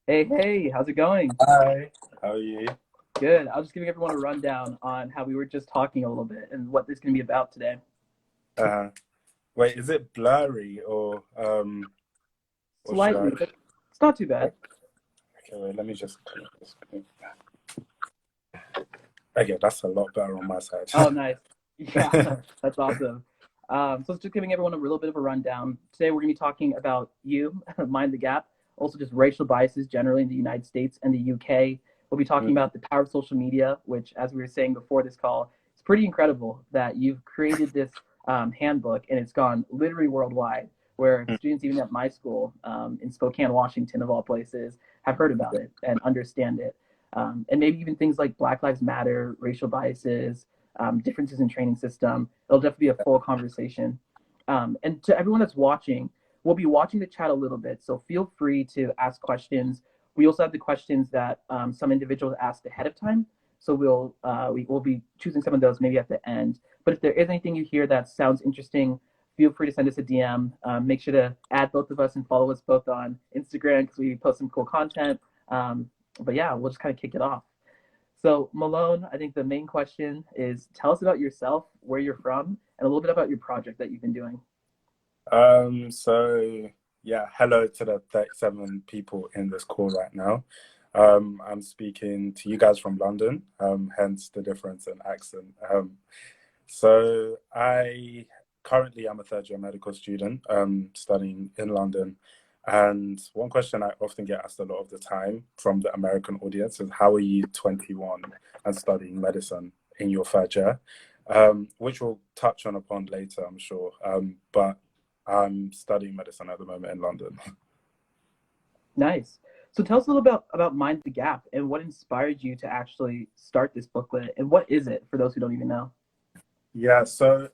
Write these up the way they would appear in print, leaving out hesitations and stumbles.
Hey, hey, how's it going? Hi, how are you? Good. I was just giving everyone a rundown on how we were just talking a little bit and what this is going to be about today. Uh, Wait, is it blurry or should I? Slightly, but it's not too bad. Okay, wait, let me just clear this. Okay, that's a lot better on my side. Oh, nice. Yeah, that's awesome. So it's just giving everyone a little bit of a rundown. Today we're going to be talking about you, Mind the Gap, also just racial biases generally in the United States and the UK. We'll be talking Mm, about the power of social media, which, as we were saying before this call, it's pretty incredible that you've created this handbook and it's gone literally worldwide, where mm, students even at my school in Spokane, Washington, of all places, have heard about it and understand it. And maybe even things like Black Lives Matter, racial biases, differences in training system. It'll definitely be a full conversation. And to everyone that's watching, we'll be watching the chat a little bit, so feel free to ask questions. We also have the questions that some individuals asked ahead of time, so we will be choosing some of those maybe at the end. But if there is anything you hear that sounds interesting, feel free to send us a DM. Make sure to add both of us and follow us both on Instagram because we post some cool content. But yeah, we'll just kind of kick it off. So, Malone, I think the main question is tell us about yourself, where you're from, and a little bit about your project that you've been doing. so yeah, hello to the 37 people in this call right now. I'm speaking to you guys from London, hence the difference in accent. So I currently am a third year medical student, studying in London. And one question I often get asked a lot of the time from the American audience is, how are you 21 and studying medicine in your third year? Which we'll touch on upon later, I'm sure. But I'm studying medicine at the moment in London. Nice. So, tell us a little about Mind the Gap and what inspired you to actually start this booklet, and what is it for those who don't even know? Yeah, so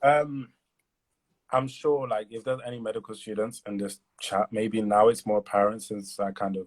I'm sure, like, if there's any medical students in this chat, maybe now it's more apparent since I kind of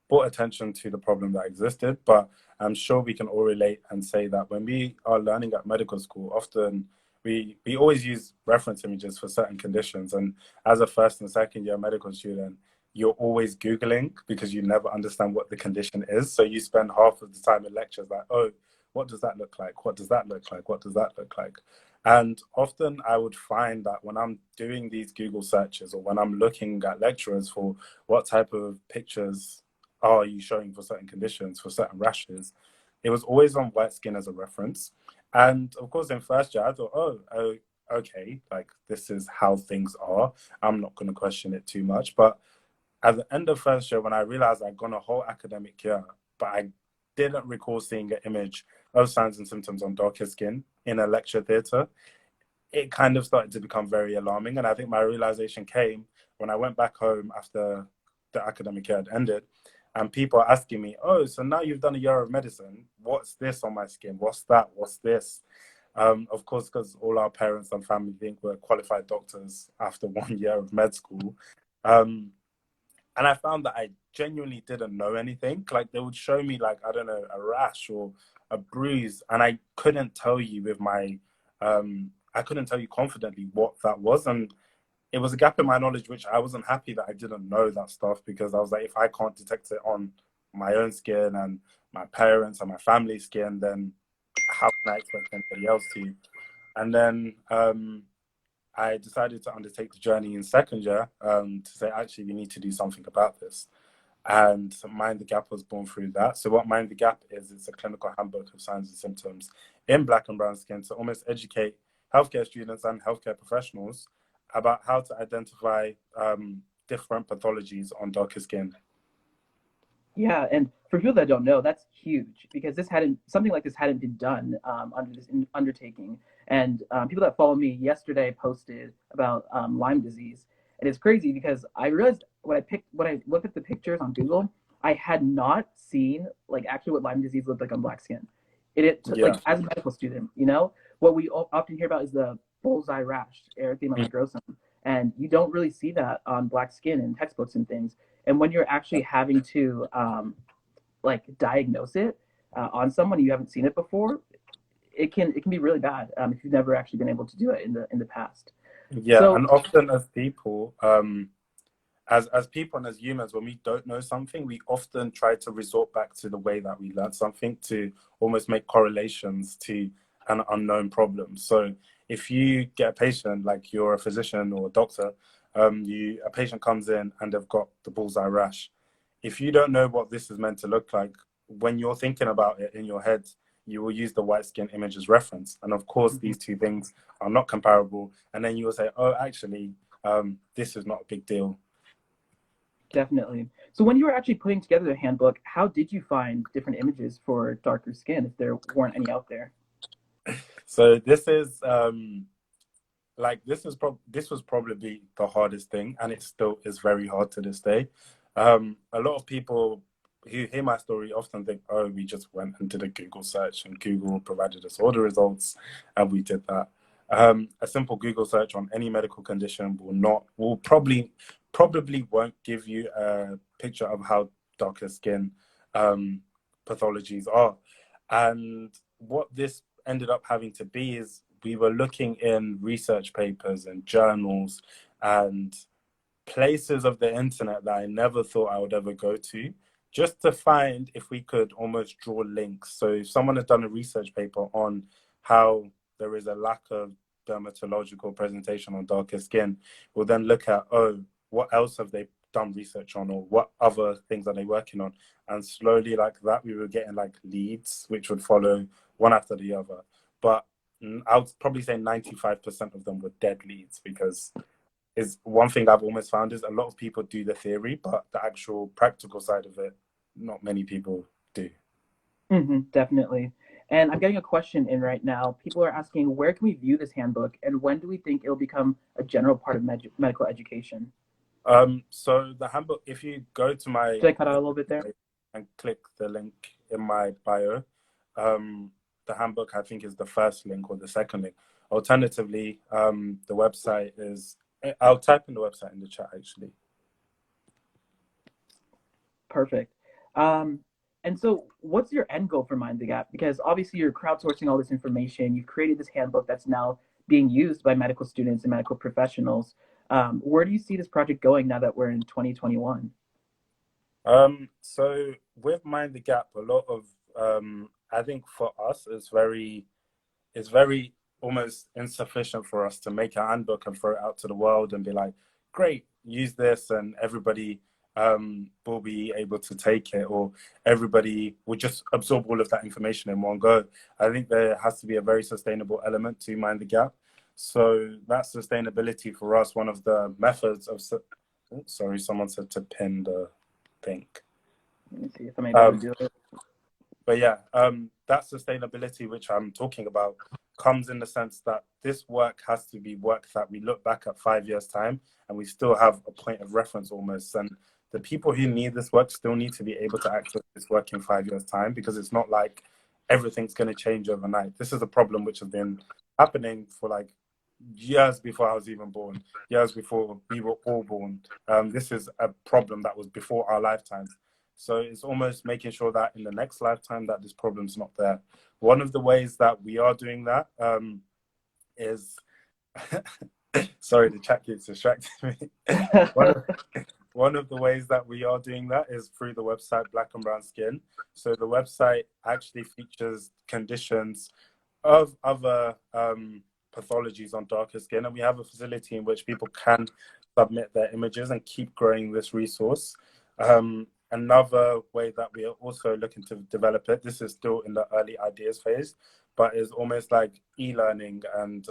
brought attention to the problem that existed. But I'm sure we can all relate and say that when we are learning at medical school, often we always use reference images for certain conditions. And as a first and second year medical student, you're always Googling because you never understand what the condition is. So you spend half of the time in lectures like, oh, what does that look like? What does that look like? What does that look like? And often I would find that when I'm doing these Google searches or when I'm looking at lecturers for what type of pictures are you showing for certain conditions, for certain rashes, it was always on white skin as a reference. And of course, in first year, I thought, oh, okay, like this is how things are. I'm not going to question it too much. But at the end of first year, when I realized I'd gone a whole academic year, but I didn't recall seeing an image of signs and symptoms on darker skin in a lecture theatre, it kind of started to become very alarming. And I think my realization came when I went back home after the academic year had ended. And people are asking me, oh, so now you've done a year of medicine. What's this on my skin? What's that? What's this? Of course, because all our parents and family think we're qualified doctors after 1 year of med school. Um, and I found that I genuinely didn't know anything. Like they would show me, like, I don't know, a rash or a bruise, and I couldn't tell you with my I couldn't tell you confidently what that was. And it was a gap in my knowledge, which I wasn't happy that I didn't know that stuff, because I was like, if I can't detect it on my own skin and my parents and my family's skin, then how can I expect anybody else to? And then I decided to undertake the journey in second year, to say, actually, we need to do something about this. And Mind the Gap was born through that. So what Mind the Gap is, it's a clinical handbook of signs and symptoms in black and brown skin to almost educate healthcare students and healthcare professionals about how to identify different pathologies on darker skin. Yeah, and for people that don't know, that's huge because this hadn't something like this hadn't been done under this undertaking. And people that follow me yesterday posted about Lyme disease, and it's crazy because I realized when I looked at the pictures on Google, I had not seen like actually what Lyme disease looked like on black skin. Yeah. Like as a medical student, what we often hear about is the bullseye rash, erythema necrosum, and you don't really see that on black skin in textbooks and things. And when you're actually having to like diagnose it on someone you haven't seen it before, it can be really bad if you've never actually been able to do it in the past. Yeah, So and often as people, as people and as humans, when we don't know something, we often try to resort back to the way that we learned something to almost make correlations to an unknown problem. So if you get a patient, like you're a physician or a doctor, a patient comes in and they've got the bullseye rash. If you don't know what this is meant to look like, when you're thinking about it in your head, you will use the white skin image as reference. And of course, these two things are not comparable. And then you will say, oh, actually, this is not a big deal. Definitely. So when you were actually putting together the handbook, how did you find different images for darker skin if there weren't any out there? So this is this was probably the hardest thing, and it still is very hard to this day. A lot of people who hear my story often think, oh, we just went and did a Google search and Google provided us all the results and we did that. A simple Google search on any medical condition will probably won't give you a picture of how darker skin pathologies are. And what this ended up having to be is we were looking in research papers and journals and places of the internet that I never thought I would ever go to, just to find if we could almost draw links. So if someone had done a research paper on how there is a lack of dermatological presentation on darker skin, we'll then look at, oh, what else have they done research on, or what other things are they working on? And slowly like that, we were getting like leads, which would follow one after the other. But I would probably say 95% of them were dead leads, because is one thing I've almost found is a lot of people do the theory, but the actual practical side of it, not many people do. Definitely. And I'm getting a question in right now. People are asking, where can we view this handbook, and when do we think it'll become a general part of medical education? So the handbook, if you go to my Did I cut out a little bit there? and click the link in my bio, the handbook I think is the first link or the second link. Alternatively, the website is, I'll type in the website in the chat actually. Perfect. And so what's your end goal for Mind the Gap? Because obviously you're crowdsourcing all this information. You've created this handbook that's now being used by medical students and medical professionals. Where do you see this project going now that we're in 2021? So with Mind the Gap, a lot of I think for us it's very almost insufficient for us to make a handbook and throw it out to the world and be like, great, use this and everybody will be able to take it, or everybody will just absorb all of that information in one go. I think there has to be a very sustainable element to Mind the Gap. So that sustainability for us, one of the methods of, sorry, someone said to pin the thing. Let me see if I'm able to do it. But yeah, that sustainability which I'm talking about comes in the sense that this work has to be work that we look back at 5 years' time and we still have a point of reference almost. And the people who need this work still need to be able to access this work in 5 years' time, because it's not like everything's going to change overnight. This is a problem which has been happening for like years before I was even born, years before we were all born. This is a problem that was before our lifetimes. So it's almost making sure that in the next lifetime that this problem's not there. One of the ways that we are doing that is, sorry, the chat keeps distracting me. One of the ways that we are doing that is through the website Black and Brown Skin. So the website actually features conditions of other pathologies on darker skin, and we have a facility in which people can submit their images and keep growing this resource. Another way that we are also looking to develop it, this is still in the early ideas phase, but is almost like e-learning and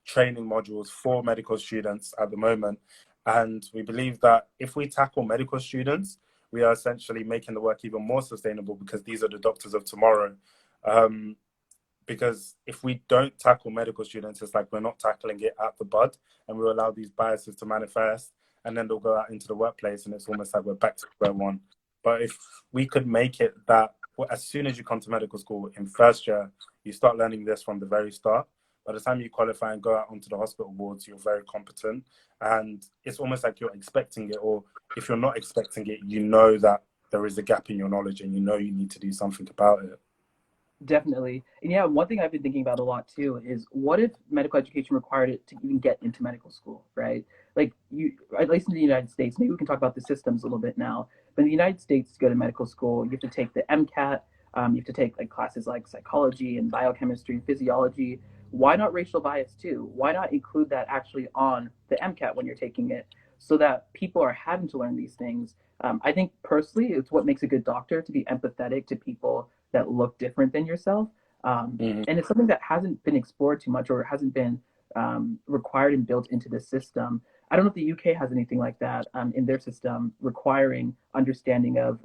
training modules for medical students at the moment. And we believe that if we tackle medical students, we are essentially making the work even more sustainable, because these are the doctors of tomorrow. Because if we don't tackle medical students, it's like we're not tackling it at the bud, and we allow these biases to manifest, and then they'll go out into the workplace, and it's almost like we're back to square one. But if we could make it that as soon as you come to medical school in first year, you start learning this from the very start. By the time you qualify and go out onto the hospital wards, you're very competent, and it's almost like you're expecting it, or if you're not expecting it, you know that there is a gap in your knowledge and you know you need to do something about it. Definitely. And yeah, one thing I've been thinking about a lot too is what if medical education required it to even get into medical school, right? Like you, at least in the United States, maybe we can talk about the systems a little bit now. But in the United States, to go to medical school, you have to take the MCAT, you have to take like classes like psychology and biochemistry and physiology. Why not racial bias too? Why not include that actually on the MCAT when you're taking it so that people are having to learn these things? I think personally, it's what makes a good doctor to be empathetic to people that look different than yourself. Mhm. And it's something that hasn't been explored too much or hasn't been required and built into the system. I don't know if the UK has anything like that in their system requiring understanding of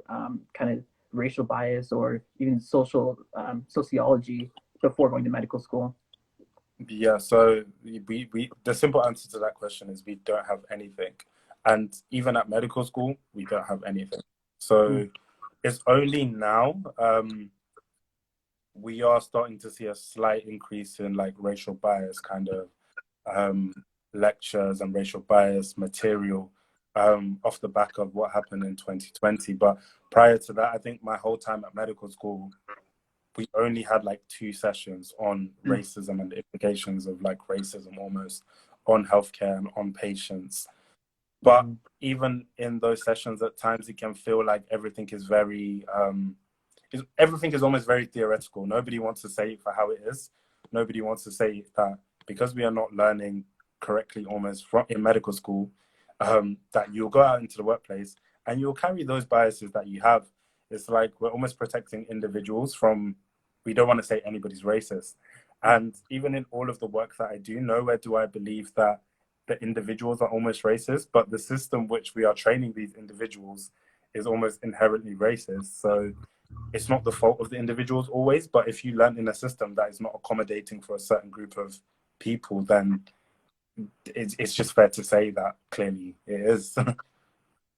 kind of racial bias or even social sociology before going to medical school. Yeah, so we the simple answer to that question is we don't have anything. And even at medical school, we don't have anything. Mm. So it's only now we are starting to see a slight increase in like racial bias kind of um, lectures and racial bias material off the back of what happened in 2020. But prior to that, I think my whole time at medical school, we only had like 2 sessions on Mm. racism and the implications of like racism almost on healthcare and on patients. But Mm. even in those sessions, at times it can feel like everything is very everything is almost very theoretical. Nobody wants to say it for how it is. Nobody wants to say that because we are not learning correctly almost from in medical school, that you'll go out into the workplace and you'll carry those biases that you have. It's like we're almost protecting individuals from, we don't want to say anybody's racist. And even in all of the work that I do, nowhere do I believe that the individuals are almost racist, but the system which we are training these individuals is almost inherently racist. So it's not the fault of the individuals always, but if you learn in a system that is not accommodating for a certain group of people, then it's just fair to say that clearly it is.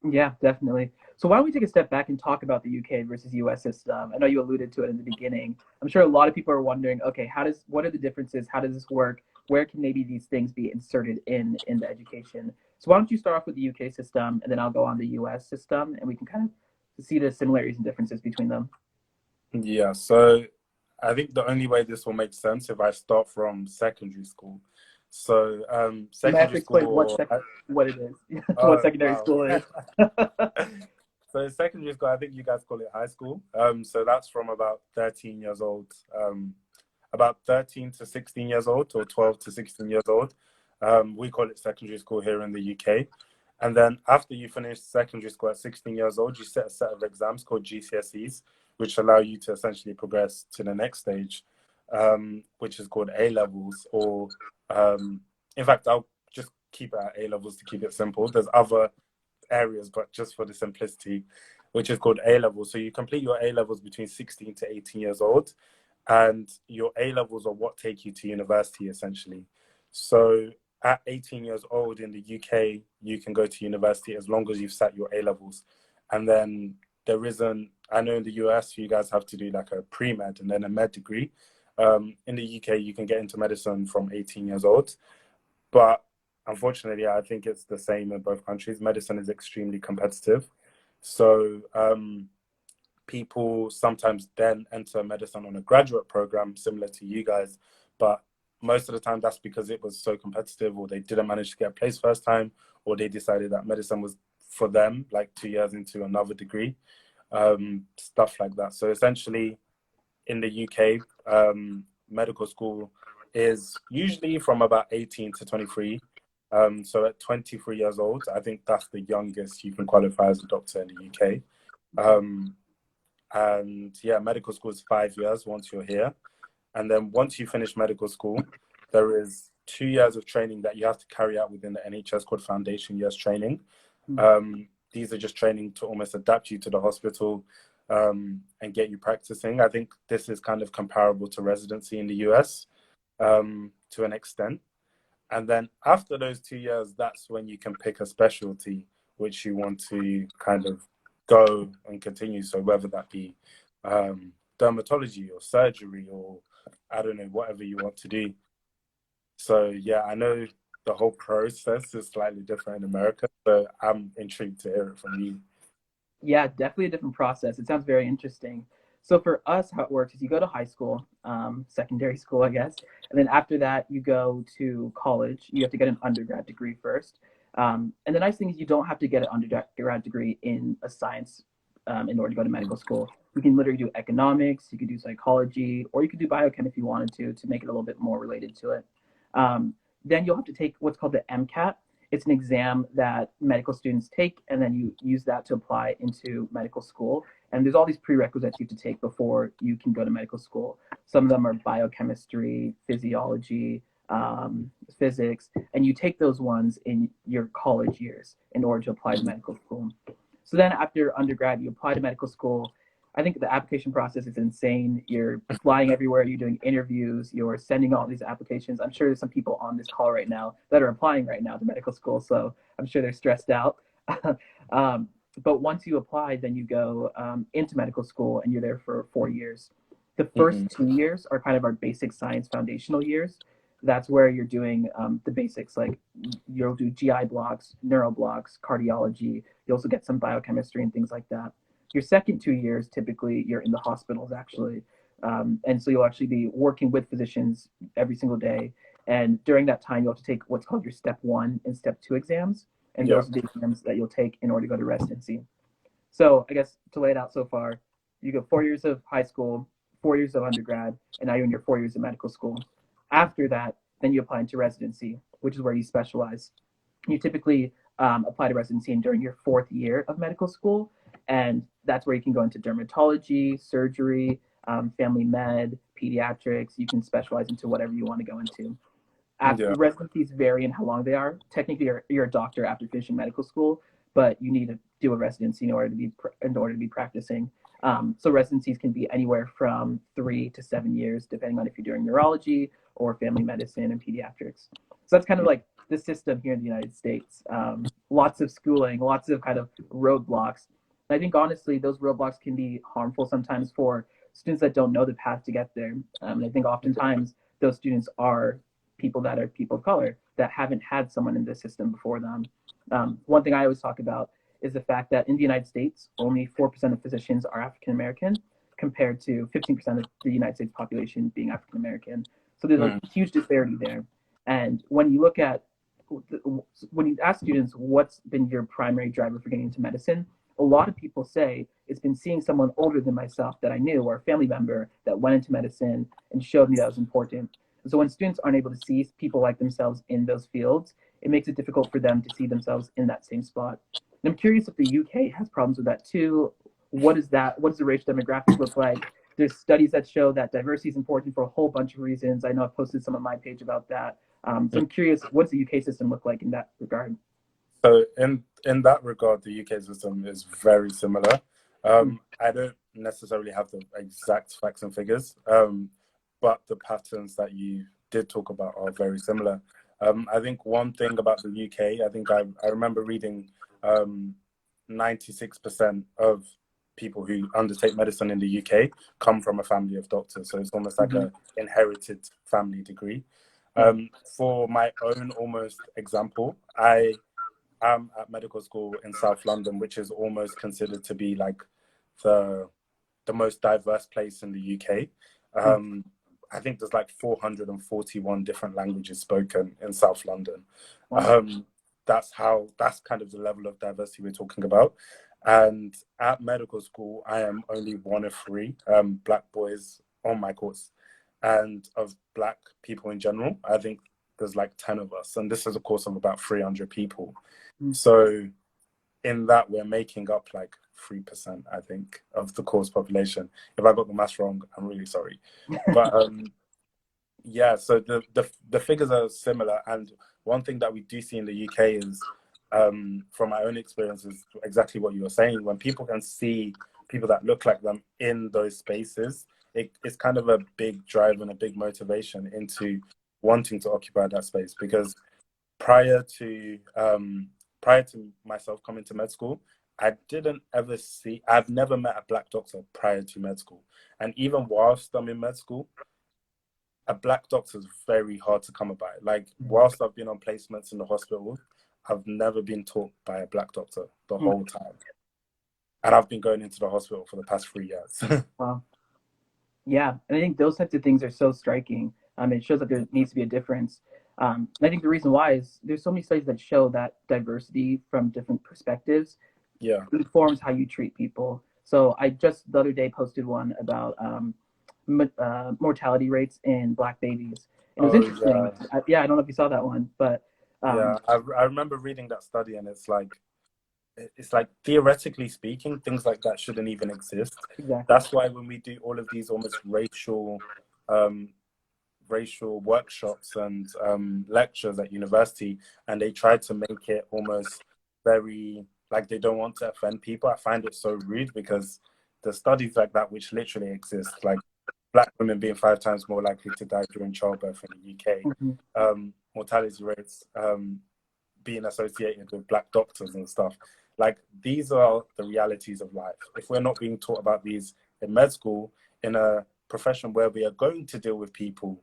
Yeah, definitely. So why don't we take a step back and talk about the UK versus US system? I know you alluded to it in the beginning. I'm sure a lot of people are wondering, okay, what are the differences? How does this work? Where can maybe these things be inserted in the education? So why don't you start off with the UK system and then I'll go on the US system and we can kind of see the similarities and differences between them. Yeah, so I think the only way this will make sense if I start from secondary school. So You might have secondary to explain school, what it is, what oh secondary wow. school is. So secondary school, I think you guys call it high school. So that's from about 13 years old, about 13 to 16 years old, or 12 to 16 years old. We call it secondary school here in the UK. And then after you finish secondary school at 16 years old, you set a set of exams called GCSEs, which allow you to essentially progress to the next stage, which is called A levels. Or, in fact, I'll just keep it at A levels to keep it simple. There's other areas, but just for the simplicity, which is called A levels. So you complete your A levels between 16 to 18 years old, and your A levels are what take you to university essentially. So at 18 years old in the UK, you can go to university as long as you've sat your A levels. And then there isn't, I know in the US, you guys have to do like a pre med and then a med degree. In the UK, you can get into medicine from 18 years old. But unfortunately, I think it's the same in both countries. Medicine is extremely competitive. So people sometimes then enter medicine on a graduate program similar to you guys. But most of the time, that's because it was so competitive, or they didn't manage to get a place first time, or they decided that medicine was for them, like 2 years into another degree, stuff like that. So essentially, in the UK, medical school is usually from about 18 to 23. So at 23 years old, I think that's the youngest you can qualify as a doctor in the UK. Um, and yeah, medical school is 5 years once you're here. And then once you finish medical school, there is 2 years of training that you have to carry out within the NHS called foundation years training. These are just training to almost adapt you to the hospital and get you practicing. I think this is kind of comparable to residency in the US to an extent. And then after those 2 years, that's when you can pick a specialty which you want to kind of go and continue. So whether that be dermatology or surgery or I don't know, whatever you want to do. So yeah, I know the whole process is slightly different in America, so I'm intrigued to hear it from you. Yeah, definitely a different process. It sounds very interesting. So for us, how it works is you go to high school, secondary school, I guess, and then after that you go to college. You have to get an undergrad degree first. And the nice thing is you don't have to get an undergrad degree in a science in order to go to medical school. You can literally do economics, you could do psychology, or you could do biochem if you wanted to make it a little bit more related to it. Then you'll have to take what's called the MCAT. It's an exam that medical students take, and then you use that to apply into medical school. And there's all these prerequisites you have to take before you can go to medical school. Some of them are biochemistry, physiology, physics, and you take those ones in your college years in order to apply to medical school. So then after undergrad, you apply to medical school. I think the application process is insane. You're flying everywhere, you're doing interviews, you're sending all these applications. I'm sure there's some people on this call right now that are applying right now to medical school, so I'm sure they're stressed out. But once you apply, then you go into medical school and you're there for 4 years. The first 2 years are kind of our basic science foundational years. That's where you're doing the basics, like you'll do GI blocks, neuro blocks, cardiology. You also get some biochemistry and things like that. Your second 2 years, typically, you're in the hospitals, actually. And so you'll actually be working with physicians every single day. And during that time, you'll have to take what's called your step 1 and step 2 exams. And those are the exams that you'll take in order to go to residency. So I guess to lay it out so far, you go 4 years of high school, 4 years of undergrad, and now you're in your 4 years of medical school. After that, then you apply into residency, which is where you specialize. You typically apply to residency during your 4th year of medical school, and that's where you can go into dermatology, surgery, family med, pediatrics. You can specialize into whatever you want to go into. After residencies vary in how long they are. Technically, you're a doctor after finishing medical school, but you need to do a residency in order to be practicing. So residencies can be anywhere from 3 to 7 years, depending on if you're doing neurology or family medicine and pediatrics. So that's kind of like the system here in the United States. Lots of schooling, lots of kind of roadblocks. And I think honestly, those roadblocks can be harmful sometimes for students that don't know the path to get there. And I think oftentimes those students are people that are people of color that haven't had someone in the system before them. One thing I always talk about is the fact that in the United States, only 4% of physicians are African American compared to 15% of the United States population being African American. So there's a huge disparity there. And when you ask students what's been your primary driver for getting into medicine, a lot of people say it's been seeing someone older than myself that I knew or a family member that went into medicine and showed me that was important. So when students aren't able to see people like themselves in those fields, it makes it difficult for them to see themselves in that same spot. And I'm curious if the UK has problems with that too. What is that? What does the racial demographic look like? There's studies that show that diversity is important for a whole bunch of reasons. I know I've posted some on my page about that. So I'm curious, what does the UK system look like in that regard? So in that regard, the UK system is very similar. I don't necessarily have the exact facts and figures, but the patterns that you did talk about are very similar. I think one thing about the UK, I think I remember reading 96% of people who undertake medicine in the UK come from a family of doctors. So it's almost like an inherited family degree. For my own almost example, I am at medical school in South London, which is almost considered to be like the most diverse place in the UK. I think there's like 441 different languages spoken in South London. Wow. That's kind of the level of diversity we're talking about. And at medical school, I am only one of 3 Black boys on my course. And of Black people in general, I think there's like 10 of us. And this is a course of about 300 people. So in that, we're making up like 3%, I think, of the course population. If I got the maths wrong, I'm really sorry. But yeah, so the figures are similar. And one thing that we do see in the UK is, from my own experience, is exactly what you were saying. When people can see people that look like them in those spaces, it's kind of a big drive and a big motivation into wanting to occupy that space. Because prior to myself coming to med school, I've never met a Black doctor prior to med school. And even whilst I'm in med school, a Black doctor is very hard to come by. Like, whilst I've been on placements in the hospital, I've never been taught by a Black doctor the whole time. And I've been going into the hospital for the past 3 years. Wow. Yeah, and I think those types of things are so striking. It shows that there needs to be a difference. And I think the reason why is there's so many studies that show that diversity from different perspectives Yeah. informs how you treat people. So I just the other day posted one about mortality rates in Black babies, and it was Oh interesting. yeah. Yeah, I don't know if you saw that one, but Yeah. um, I remember reading that study, and it's like theoretically speaking, things like that shouldn't even exist. exactly. That's why when we do all of these almost um, racial workshops and lectures at university, and they try to make it almost very like they don't want to offend people. I find it so rude because the studies like that, which literally exist, like Black women being 5 times more likely to die during childbirth in the UK, Mm-hmm. mortality rates being associated with Black doctors and stuff. Like these are the realities of life. If we're not being taught about these in med school, in a profession where we are going to deal with people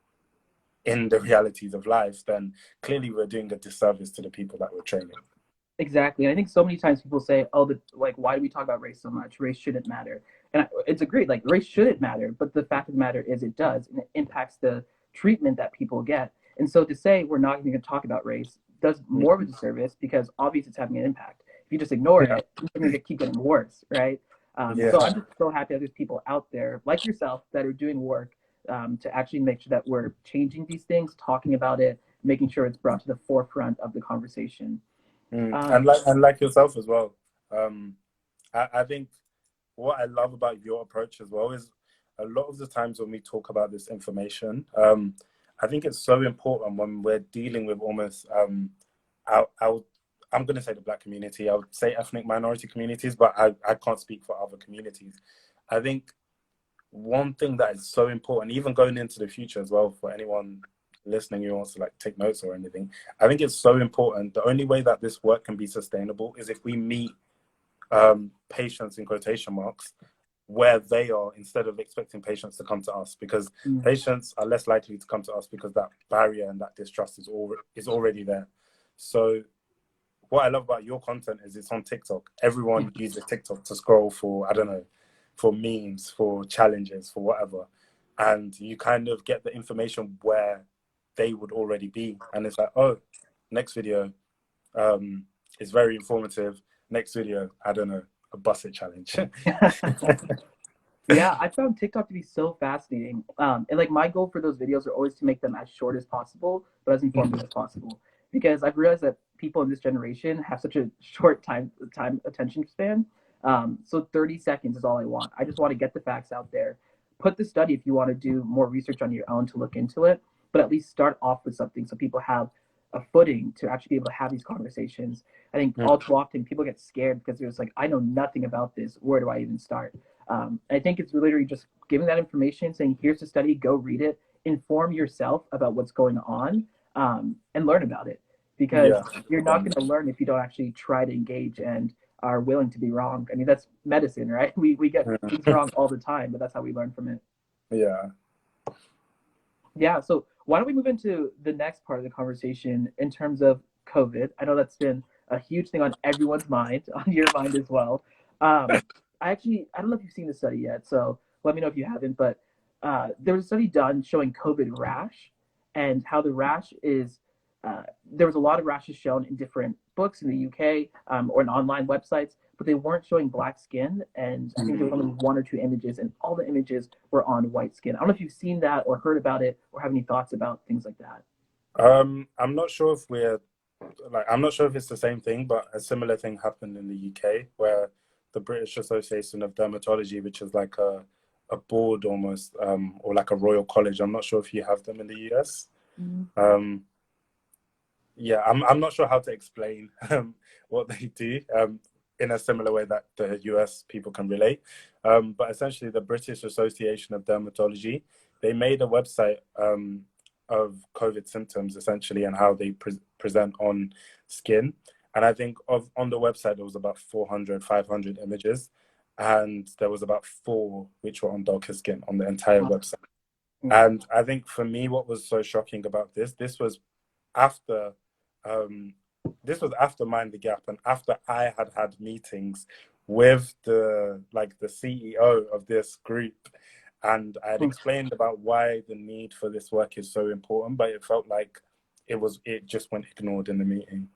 in the realities of life, then clearly we're doing a disservice to the people that we're training. Exactly. And I think so many times people say, "Oh, like, why do we talk about race so much? Race shouldn't matter." And it's agreed, like, race shouldn't matter. But the fact of the matter is, it does, and it impacts the treatment that people get. And so to say we're not even going to talk about race does more of a disservice because obviously it's having an impact. If you just ignore Yeah, it, it's going to keep getting worse, right? So I'm yeah, just so happy that there's people out there like yourself that are doing work to actually make sure that we're changing these things, talking about it, making sure it's brought to the forefront of the conversation. and Um, like yourself as well. Um, I think what I love about your approach as well is a lot of the times when we talk about this information, I think it's so important when we're dealing with almost our I'm going to say the Black community. I would say ethnic minority communities, but I can't speak for other communities. I think one thing that is so important, even going into the future as well, for anyone listening who wants to like take notes or anything, I think it's so important. The only way that this work can be sustainable is if we meet patients in quotation marks where they are instead of expecting patients to come to us, because mm, patients are less likely to come to us because that barrier and that distrust is already there. So what I love about your content is it's on TikTok. Everyone uses TikTok to scroll for, I don't know, for memes, for challenges, for whatever. And you kind of get the information where they would already be. And it's like, oh, next video um, is very informative. Next video, I don't know, a busset challenge. Yeah, I found TikTok to be so fascinating. And like my goal for those videos are always to make them as short as possible, but as informative as possible. Because I've realized that people in this generation have such a short time attention span. So 30 seconds is all I want. I just want to get the facts out there. Put the study if you want to do more research on your own to look into it, but at least start off with something so people have a footing to actually be able to have these conversations. I think all too often people get scared because there's like, I know nothing about this. Where do I even start? I think it's literally just giving that information, saying, here's the study, go read it, inform yourself about what's going on, and learn about it. Because Yeah. you're not going to learn if you don't actually try to engage and are willing to be wrong. I mean, that's medicine, right? We get things wrong all the time, but that's how we learn from it. Yeah. Yeah. So why don't we move into the next part of the conversation in terms of COVID? I know that's been a huge thing on everyone's mind, on your mind as well. Um, I don't know if you've seen the study yet, so let me know if you haven't. But there was a study done showing COVID rash and how the rash is. There was a lot of rashes shown in different books in the UK or in online websites, but they weren't showing black skin. And I think there was only one or two images, and all the images were on white skin. I don't know if you've seen that or heard about it or have any thoughts about things like that. I'm not sure if I'm not sure if it's the same thing, but a similar thing happened in the UK where the British Association of Dermatology, which is like a board almost, or like a royal college. I'm not sure if you have them in the US. Mm. Um, yeah, I'm not sure how to explain what they do in a similar way that the US people can relate. But essentially, the British Association of Dermatology, they made a website of COVID symptoms essentially and how they present on skin. And I think on the website there was about 400, 500 images, and there was about four which were on darker skin on the entire website. Yeah. And I think for me, what was so shocking about this was after um, this was after Mind the Gap and after I had meetings with the CEO of this group, And I had explained about why the need for this work is so important, but it felt like it just went ignored in the meeting.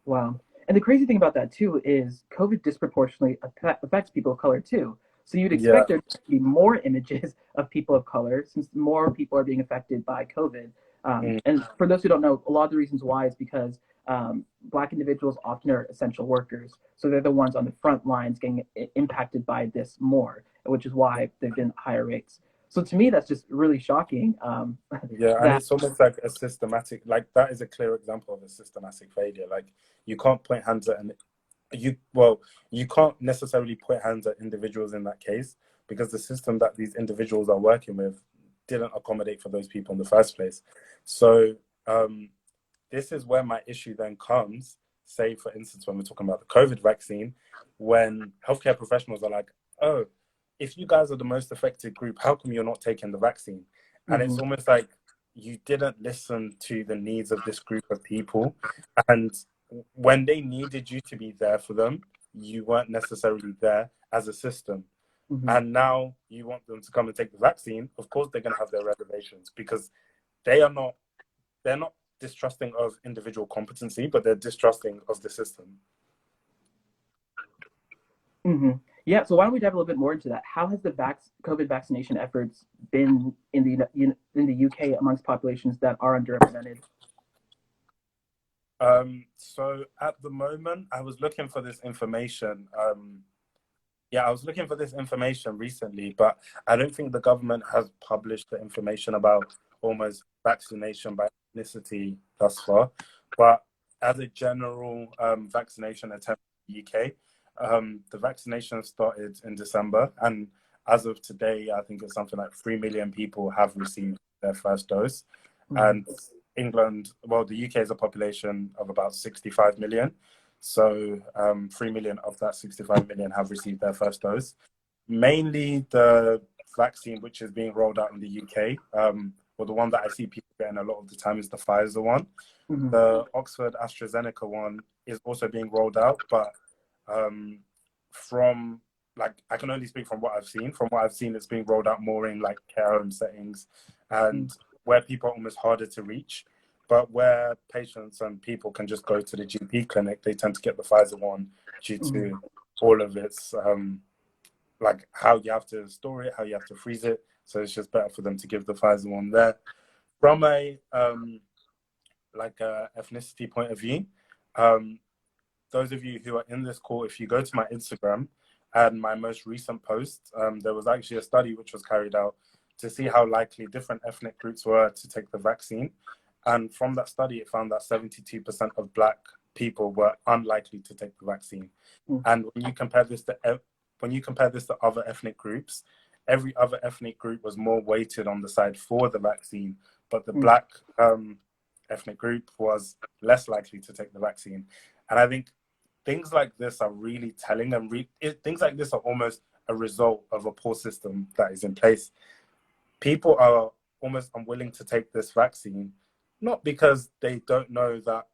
Wow. And the crazy thing about that too is COVID disproportionately affects people of color too. So you'd Yeah. expect there to be more images of people of color since more people are being affected by COVID. Mm. And for those who don't know, a lot of the reasons why is because Black individuals often are essential workers. So they're the ones on the front lines getting impacted by this more, which is why they've been higher rates. So to me, that's just really shocking. Yeah, and That it's almost like a systematic, like that is a clear example of a systematic failure. Like you can't point hands at you can't necessarily point hands at individuals in that case because the system that these individuals are working with didn't accommodate for those people in the first place. So this is where my issue then comes. Say, for instance, when we're talking about the COVID vaccine, when healthcare professionals are like, "Oh, if you guys are the most affected group, how come you're not taking the vaccine?" And it's mm-hmm, almost like you didn't listen to the needs of this group of people. And when they needed you to be there for them, you weren't necessarily there as a system. mm-hmm. And now you want them to come and take the vaccine. Of course, they're going to have their reservations because they are not, they're not distrusting of individual competency, but they're distrusting of the system. Mm-hmm. Yeah, so why don't we dive a little bit more into that? How has the COVID vaccination efforts been in the UK amongst populations that are underrepresented? So at the moment, I was looking for this information. I was looking for this information recently, but I don't think the government has published the information about almost vaccination by ethnicity thus far. But as a general vaccination attempt in the UK, the vaccination started in December, and as of today, I think it's something like 3 million people have received their first dose. Mm-hmm. And England, well, the UK is a population of about 65 million. So 3 million of that 65 million have received their first dose. Mainly the vaccine which is being rolled out in the UK, or the one that I see people getting a lot of the time is the Pfizer one. Mm-hmm. The Oxford AstraZeneca one is also being rolled out, but from like I can only speak from what I've seen. From what I've seen, it's being rolled out more in like care home settings and where people are almost harder to reach. But where patients and people can just go to the GP clinic, they tend to get the Pfizer one due Mm-hmm. to all of its like how you have to store it, how you have to freeze it. So it's just better for them to give the Pfizer one there. From a like a ethnicity point of view, um, those of you who are in this call, if you go to my Instagram and my most recent post, there was actually a study which was carried out to see how likely different ethnic groups were to take the vaccine. And from that study, it found that 72% of Black people were unlikely to take the vaccine. And when you compare this to other ethnic groups, every other ethnic group was more weighted on the side for the vaccine, but the Black ethnic group was less likely to take the vaccine. And I think things like this are really telling, and things like this are almost a result of a poor system that is in place. People are almost unwilling to take this vaccine, not because they don't know that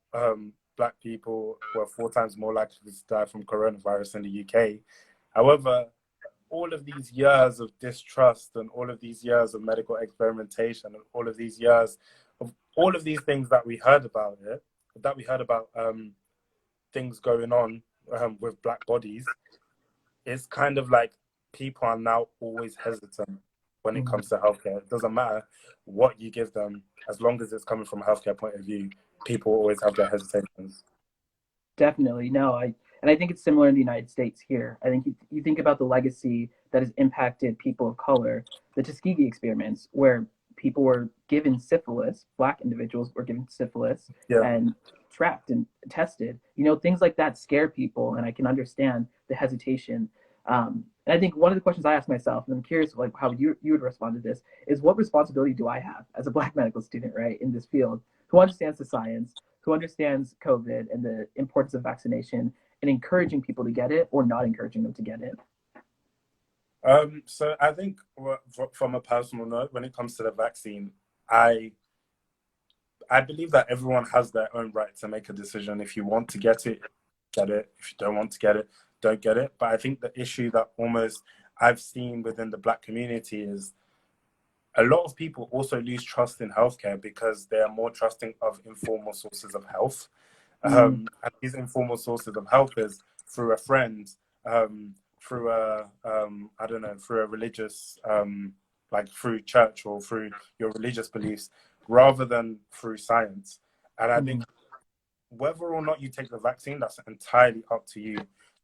Black people were 4 times more likely to die from coronavirus in the UK. However, all of these years of distrust and all of these years of medical experimentation and all of these years of all of these things that we heard about things going on with Black bodies, it's kind of like people are now always hesitant when it Mm-hmm. comes to healthcare. It doesn't matter what you give them, as long as it's coming from a healthcare point of view, people always have their hesitations. Definitely. No, I think it's similar in the United States here. I think you think about the legacy that has impacted people of color, the Tuskegee experiments, where people were given syphilis, Black individuals were given syphilis Yeah. and tracked and tested. Things like that scare people, and I can understand the hesitation. And I think one of the questions I ask myself, and I'm curious like how you would respond to this, is what responsibility do I have as a Black medical student, right, in this field, who understands the science, who understands COVID and the importance of vaccination and encouraging people to get it or not encouraging them to get it? So I think from a personal note, when it comes to the vaccine, I believe that everyone has their own right to make a decision. If you want to get it, get it. If you don't want to get it, don't get it. But I think the issue that almost I've seen within the Black community is a lot of people also lose trust in healthcare because they are more trusting of informal sources of health. And these informal sources of health is through a friend, through a, I don't know, through a religious, like through church or through your religious beliefs, rather than through science. And I think whether or not you take the vaccine, that's entirely up to you.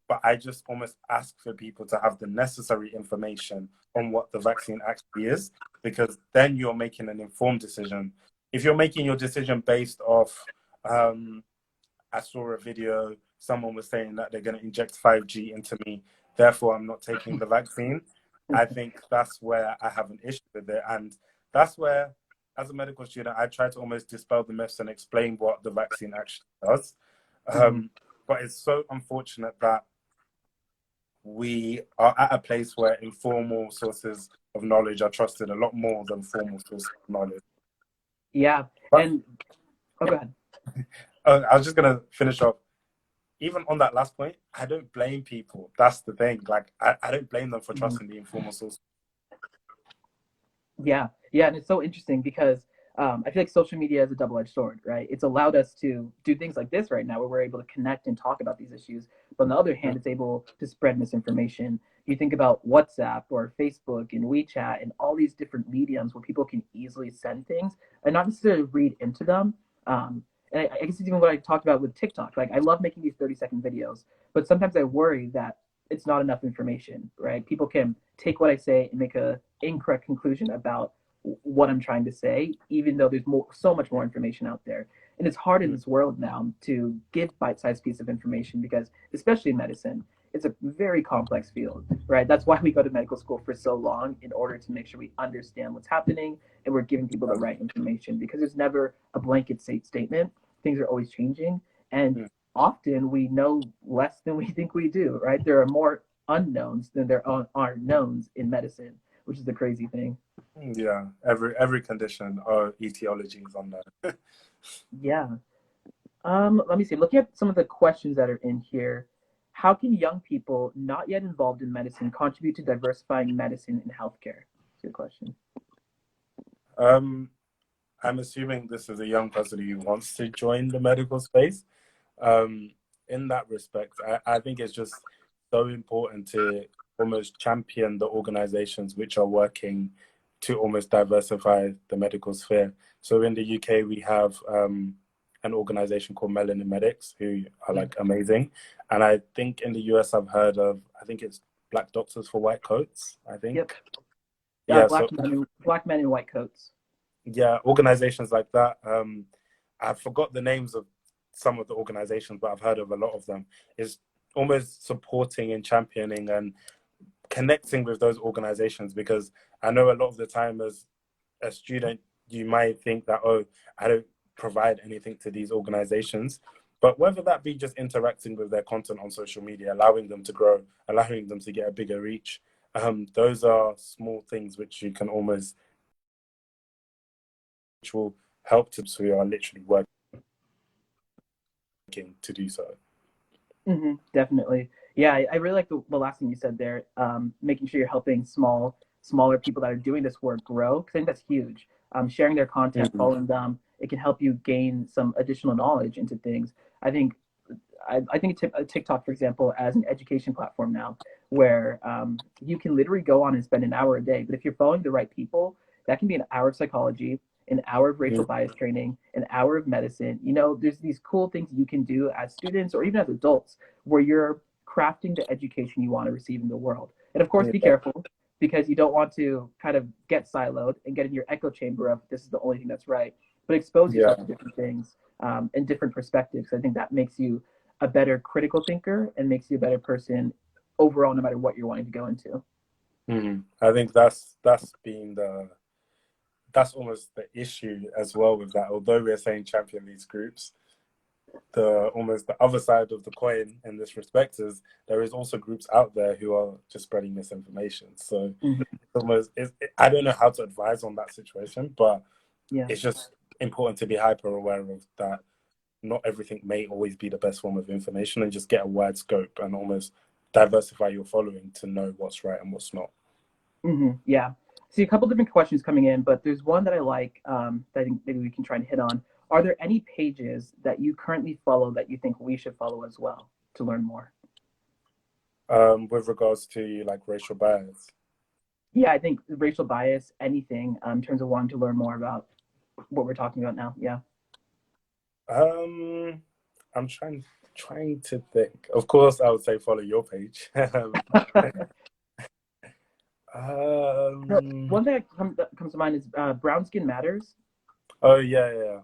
But I just almost ask for people to have the necessary information on what the vaccine actually is, because then you're making an informed decision. If you're making your decision based off, I saw a video, someone was saying that they're going to inject 5G into me, therefore I'm not taking the vaccine. I think that's where I have an issue with it. And that's where, as a medical student, I try to almost dispel the myths and explain what the vaccine actually does. But it's so unfortunate that we are at a place where informal sources of knowledge are trusted a lot more than formal sources of knowledge. Yeah. But, And, oh, go ahead. I was just going to finish off. Even on that last point, I don't blame people. That's the thing. Like, I don't blame them for trusting the informal source. Yeah, yeah, and it's so interesting because I feel like social media is a double-edged sword, right? It's allowed us to do things like this right now, where we're able to connect and talk about these issues. But on the other hand, it's able to spread misinformation. You think about WhatsApp or Facebook and WeChat and all these different mediums where people can easily send things and not necessarily read into them. And I guess it's even what I talked about with TikTok. Like, I love making these 30-second videos, but sometimes I worry that it's not enough information, right? People can take what I say and make a incorrect conclusion about what I'm trying to say, even though there's so much more information out there. And it's hard in this world now to give bite-sized piece of information because, especially in medicine, it's a very complex field, right? That's why we go to medical school for so long, in order to make sure we understand what's happening and we're giving people the right information, because there's never a blanket statement. Things are always changing, and often we know less than we think we do, right? There are more unknowns than there are knowns in medicine, which is the crazy thing. Yeah, every condition or etiology is on there. Yeah. Let me see. Looking at some of the questions that are in here, how can young people not yet involved in medicine contribute to diversifying medicine and healthcare? That's a good question. I'm assuming this is a young person who wants to join the medical space. In that respect, I think it's just so important to almost champion the organizations which are working to almost diversify the medical sphere. So in the UK, we have an organization called Melanin Medics, who are like amazing. And I think in the US, I've heard of, I think it's Black Doctors for White Coats, I think. Yep. Yeah, black men in white coats. Yeah, organizations like that. I forgot the names of some of the organizations, but I've heard of a lot of them. Is almost supporting and championing and connecting with those organizations, because I know a lot of the time as a student, you might think that, oh, I don't provide anything to these organizations. But whether that be just interacting with their content on social media, allowing them to grow, allowing them to get a bigger reach, those are small things which you can almost, which will help to, so we are literally working to do so. Definitely. Yeah, I really like the last thing you said there, making sure you're helping smaller people that are doing this work grow, because I think that's huge. Sharing their content, following them, it can help you gain some additional knowledge into things. I think I think TikTok, for example, as an education platform now, where you can literally go on and spend an hour a day. But if you're following the right people, that can be an hour of psychology, an hour of racial bias training, an hour of medicine. You know, there's these cool things you can do as students or even as adults where you're crafting the education you want to receive in the world. And of course, be careful, because you don't want to kind of get siloed and get in your echo chamber of this is the only thing that's right, but expose yourself to different things and different perspectives. I think that makes you a better critical thinker and makes you a better person overall, no matter what you're wanting to go into. I think that's almost the issue as well with that. Although we're saying champion these groups, almost the other side of the coin in this respect is there is also groups out there who are just spreading misinformation. So I don't know how to advise on that situation, but it's just important to be hyper aware of that. Not everything may always be the best form of information, and just get a wide scope and almost diversify your following to know what's right and what's not. Yeah. See a couple different questions coming in, but there's one that I like that I think maybe we can try and hit on. Are there any pages that you currently follow that you think we should follow as well to learn more? With regards to like racial bias. Yeah, I think racial bias, anything in terms of wanting to learn more about what we're talking about now. Yeah. Um, I'm trying to think. Of course, I would say follow your page. No, Um, one thing that comes to mind is brown skin matters. oh yeah, yeah,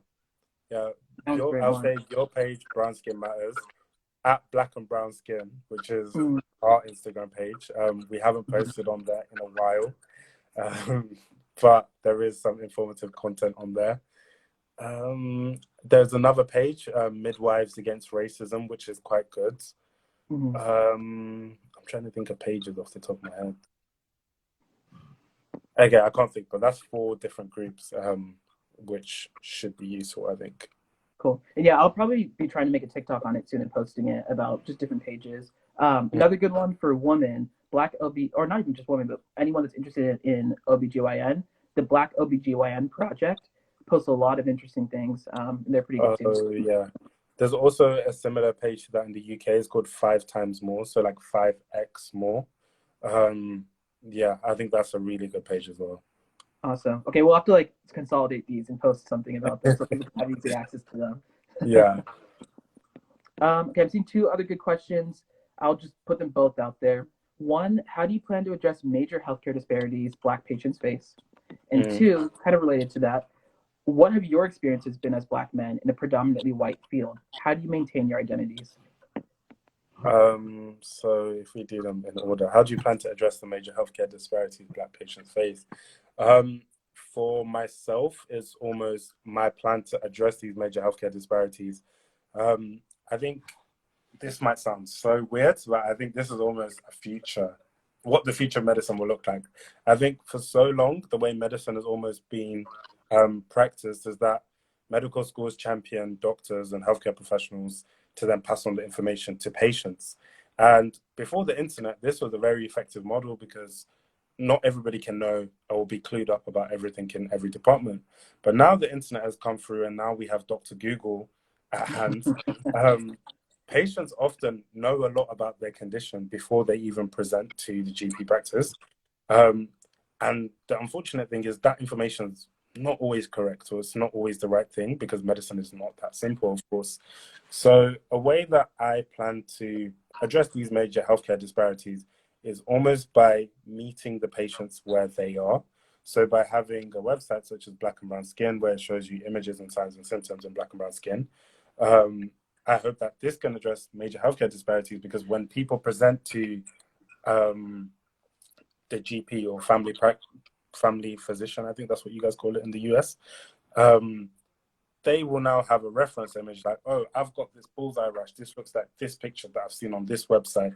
yeah. That was a great I'll one. say your page, Brown Skin Matters, at Black and Brown Skin, which is Mm-hmm. our Instagram page. We haven't posted on there in a while, um, but there is some informative content on there. There's another page, Midwives Against Racism, which is quite good. Mm-hmm. I'm trying to think of pages off the top of my head. Okay, I can't think, but that's 4 different groups, which should be useful, I think. Cool. And yeah, I'll probably be trying to make a TikTok on it soon and posting it about just different pages. Another good one for women, Black OB, or not even just women, but anyone that's interested in OBGYN, the Black OBGYN Project posts a lot of interesting things. And they're pretty good too. Oh, yeah. There's also a similar page to that in the UK. It's called 5 times more, so like 5x more. Um, yeah, I think that's a really good page as well. Awesome. Okay, we'll have to like consolidate these and post something about them so people can have easy access to them. Yeah. Okay, I've seen 2 other good questions. I'll just put them both out there. One, how do you plan to address major healthcare disparities Black patients face? And Mm. two, kind of related to that, what have your experiences been as Black men in a predominantly white field? How do you maintain your identities? So if we do them in order, how do you plan to address the major healthcare disparities Black patients face? Um, for myself, it's almost my plan to address these major healthcare disparities. I think this might sound so weird, but I think this is almost a future, what the future of medicine will look like. I think for so long, the way medicine has almost been practiced is that medical schools champion doctors and healthcare professionals to then pass on the information to patients. And before the internet, this was a very effective model because not everybody can know or be clued up about everything in every department. But now the internet has come through, and now we have Dr. Google at hand. Um, Patients often know a lot about their condition before they even present to the GP practice. Um, and the unfortunate thing is that information is not always correct, or it's not always the right thing, because medicine is not that simple, of course. So a way that I plan to address these major healthcare disparities is almost by meeting the patients where they are. So by having a website such as Black and Brown Skin, where it shows you images and signs and symptoms in Black and Brown Skin, I hope that this can address major healthcare disparities, because when people present to um, the GP or family physician, I think that's what you guys call it in the US, they will now have a reference image like, oh, I've got this bullseye rash. This looks like this picture that I've seen on this website.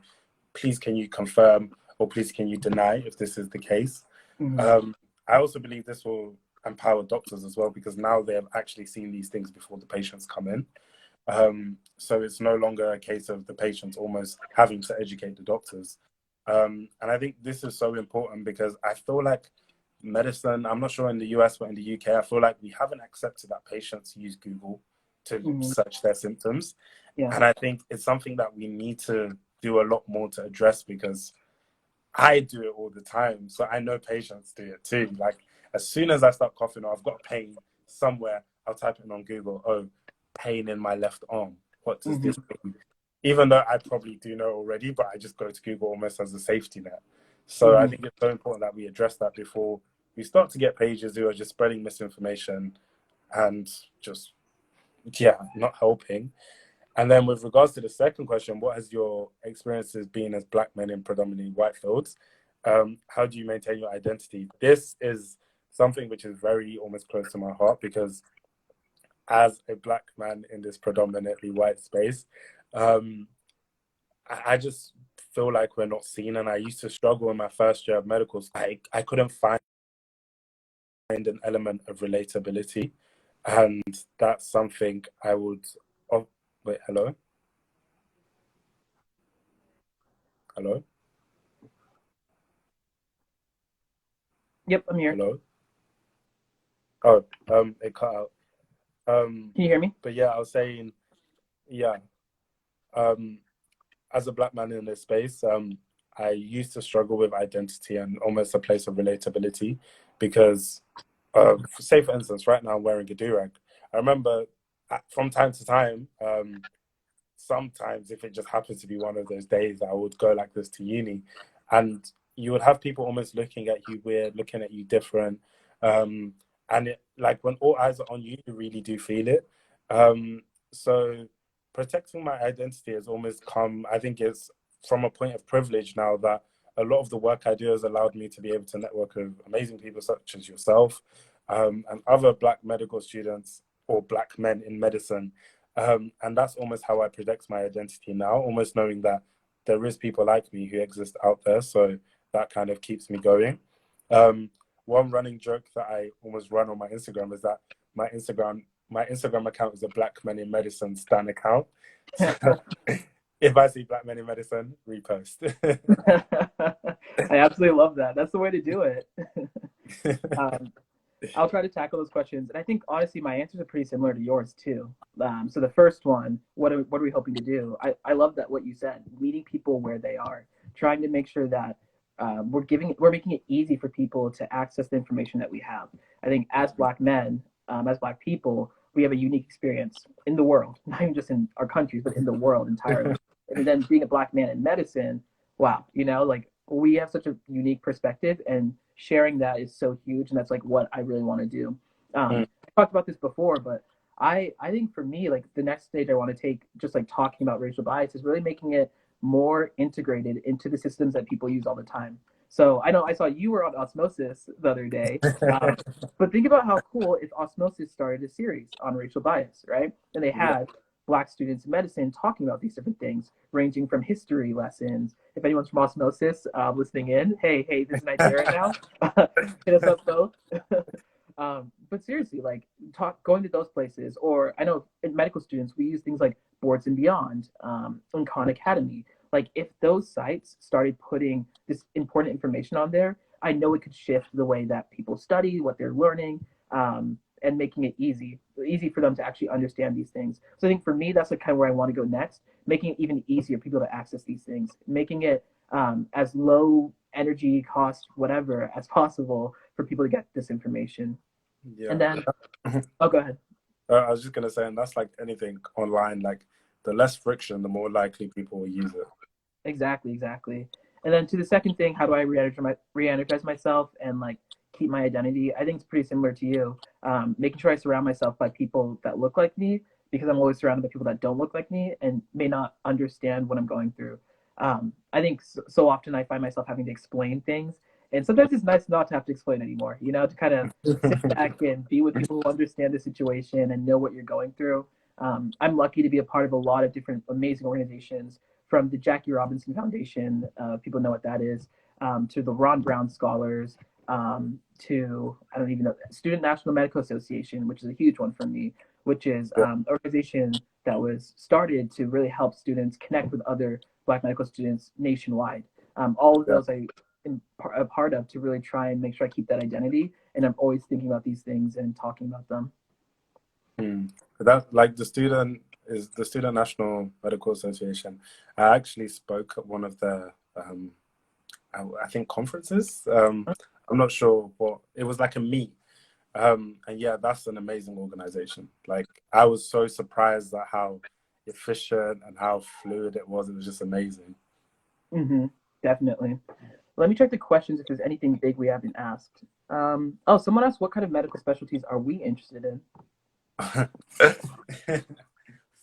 Please, can you confirm, or please, can you deny if this is the case? Mm-hmm. I also believe this will empower doctors as well, because now they have actually seen these things before the patients come in. So it's no longer a case of the patients almost having to educate the doctors. And I think this is so important, because I feel like medicine, I'm not sure in the US, but in the UK, I feel like we haven't accepted that patients use Google to Mm-hmm. search their symptoms. Yeah. And I think it's something that we need to do a lot more to address, because I do it all the time. So I know patients do it too. Like, as soon as I start coughing or I've got pain somewhere, I'll type it on Google. Oh, pain in my left arm. What does Mm-hmm. this mean? Even though I probably do know already, but I just go to Google almost as a safety net. So I Mm-hmm. think it's so important that we address that before we start to get pages who are just spreading misinformation and just, yeah, not helping. And then with regards to the second question, what has your experiences been as Black men in predominantly white fields? How do you maintain your identity? This is something which is very almost close to my heart, because as a Black man in this predominantly white space, um, I just feel like we're not seen. And I used to struggle in my first year of medical school. I couldn't find an element of relatability. And that's something I would. Oh, wait, hello? Hello? Yep, I'm here. Hello? Oh, it cut out. Um, Can you hear me? but yeah, I was saying, yeah, um, as a black man in this space, I used to struggle with identity and almost a place of relatability because, say for instance, right now I'm wearing a do-rag. I remember from time to time, sometimes if it just happens to be one of those days, I would go like this to uni, and you would have people almost looking at you weird, looking at you different, um, and it, like when all eyes are on you, you really do feel it. So protecting my identity has almost come, I think it's from a point of privilege now that a lot of the work I do has allowed me to be able to network with amazing people such as yourself, and other black medical students or black men in medicine, and that's almost how I protect my identity now, almost knowing that there is people like me who exist out there. So that kind of keeps me going. Um, One running joke that I almost run on my Instagram is that my Instagram account is a Black Men in Medicine Stan account. So if I see Black Men in Medicine, repost. I absolutely love that. That's the way to do it. Um, I'll try to tackle those questions. And I think honestly, my answers are pretty similar to yours too. So the first one, what are we hoping to do? I love that what you said, meeting people where they are, trying to make sure that we're making it easy for people to access the information that we have. I think as Black men, as Black people, we have a unique experience in the world, not even just in our countries, but in the world entirely. And then being a Black man in medicine, wow, like we have such a unique perspective, and sharing that is so huge, and that's like what I really want to do. I talked about this before, but I think for me, like the next stage I want to take, just like talking about racial bias, is really making it more integrated into the systems that people use all the time. So I know I saw you were on Osmosis the other day, but think about how cool if Osmosis started a series on racial bias, right? And they Yeah. had Black students in medicine talking about these different things, ranging from history lessons. If anyone's from Osmosis listening in, hey, this is an idea right now. Hit us up both. But seriously, like going to those places, or I know in medical students we use things like Boards and Beyond, and Khan Academy. Like if those sites started putting this important information on there, I know it could shift the way that people study, what they're learning, and making it easy for them to actually understand these things. So I think for me, that's like kind of where I want to go next, making it even easier for people to access these things, making it as low energy cost, whatever, as possible for people to get this information. And Yeah. then, oh, go ahead. I was just gonna say, and that's like anything online, like the less friction, the more likely people will use it. Exactly, exactly. And then to the second thing, how do I re-energize myself and like keep my identity? I think it's pretty similar to you. Making sure I surround myself by people that look like me, because I'm always surrounded by people that don't look like me and may not understand what I'm going through. I think so often I find myself having to explain things, and sometimes it's nice not to have to explain anymore. To kind of sit back and be with people who understand the situation and know what you're going through. I'm lucky to be a part of a lot of different amazing organizations, from the Jackie Robinson Foundation, people know what that is, to the Ron Brown Scholars, to, I don't even know, Student National Medical Association, which is a huge one for me, which is Yeah. an organization that was started to really help students connect with other Black medical students nationwide. All of Yeah. those I am a part of to really try and make sure I keep that identity, and I'm always thinking about these things and talking about them. That like the Student National Medical Association. I actually spoke at one of the I think conferences. I'm not sure what it was, like a meet. And yeah, that's an amazing organization. Like I was so surprised at how efficient and how fluid it was. It was just amazing. Mm-hmm, definitely. Let me check the questions if there's anything big we haven't asked. Oh, someone asked, what kind of medical specialties are we interested in?